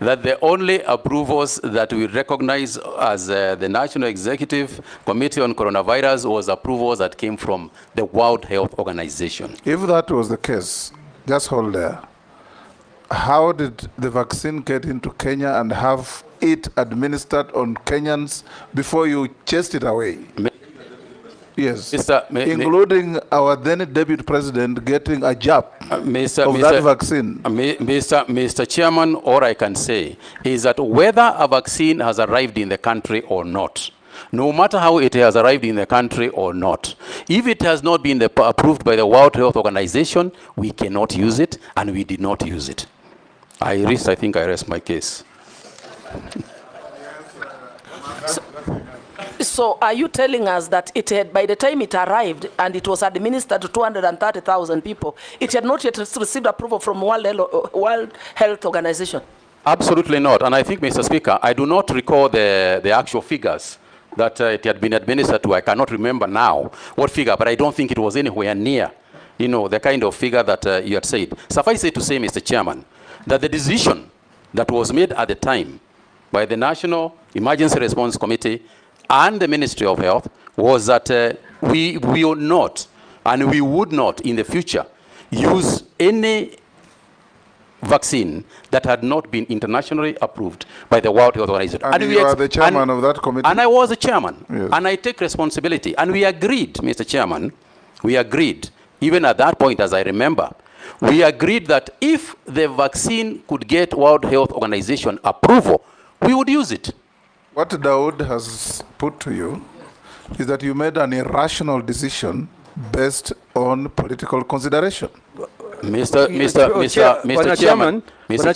that the only approvals that we recognize as the National Executive Committee on Coronavirus was approvals that came from the World Health Organization. If that was the case, just hold there. How did the vaccine get into Kenya and have it administered on Kenyans before you chased it away? Yes, including our then Deputy President getting a jab of that vaccine. Mr. Chairman, all I can say is that whether a vaccine has arrived in the country or not, no matter how it has arrived in the country or not, if it has not been approved by the World Health Organization, we cannot use it, and we did not use it. I think I rest my case. So are you telling us that it had, by the time it arrived and it was administered to 230,000 people, it had not yet received approval from World Health Organization? Absolutely not. And I think, Mr. Speaker, I do not recall the actual figures that it had been administered to. I cannot remember now what figure, but I don't think it was anywhere near, the kind of figure that you had said. Suffice it to say, Mr. Chairman, that the decision that was made at the time by the National Emergency Response Committee and the Ministry of Health was that we will not, and we would not in the future, use any vaccine that had not been internationally approved by the World Health Organization. And you are the chairman of that committee? And I was the chairman. Yes. And I take responsibility. And we agreed, Mr. Chairman, we agreed, even at that point, as I remember, we agreed that if the vaccine could get World Health Organization approval, we would use it. What Dawood has put to you is that you made an irrational decision based on political consideration. Mr.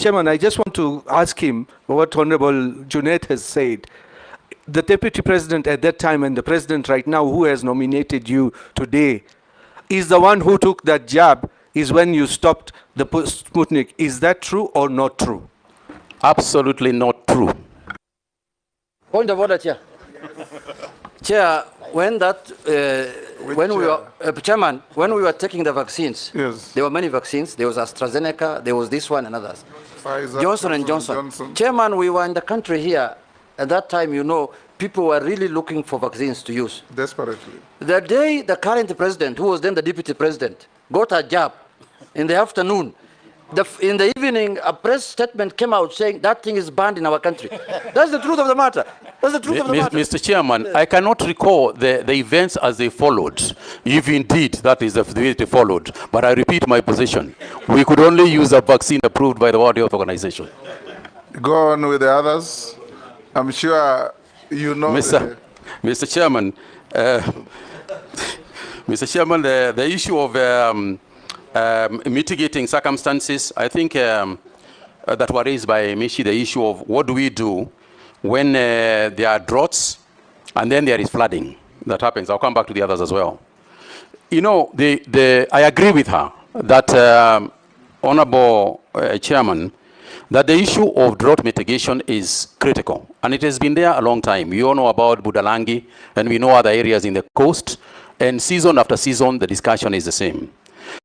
Chairman, I just want to ask him what Honorable Junaid has said. The Deputy President at that time and the President right now who has nominated you today is the one who took that jab is when you stopped the Sputnik. Is that true or not true? Absolutely not true. Point of order, Chair. Chair, when we were taking the vaccines, yes, there were many vaccines. There was AstraZeneca, there was this one and others. Pfizer, Johnson & Johnson. Chairman, we were in the country here. At that time, people were really looking for vaccines to use. Desperately. The day the current president, who was then the deputy president, got a jab in the afternoon, in the evening, a press statement came out saying that thing is banned in our country. That's the truth of the matter. That's the truth of the matter. Mr. Chairman, I cannot recall the events as they followed, if indeed that is the way they followed. But I repeat my position. We could only use a vaccine approved by the World Health Organization. Go on with the others. I'm sure you know. Mr. Chairman, the issue of mitigating circumstances, I think that were raised by Mishi, the issue of what do we do when there are droughts and then there is flooding that happens. I'll come back to the others as well. I agree with her that, Honorable Chairman, that the issue of drought mitigation is critical, and it has been there a long time. We all know about Budalangi, and we know other areas in the coast, and season after season, the discussion is the same.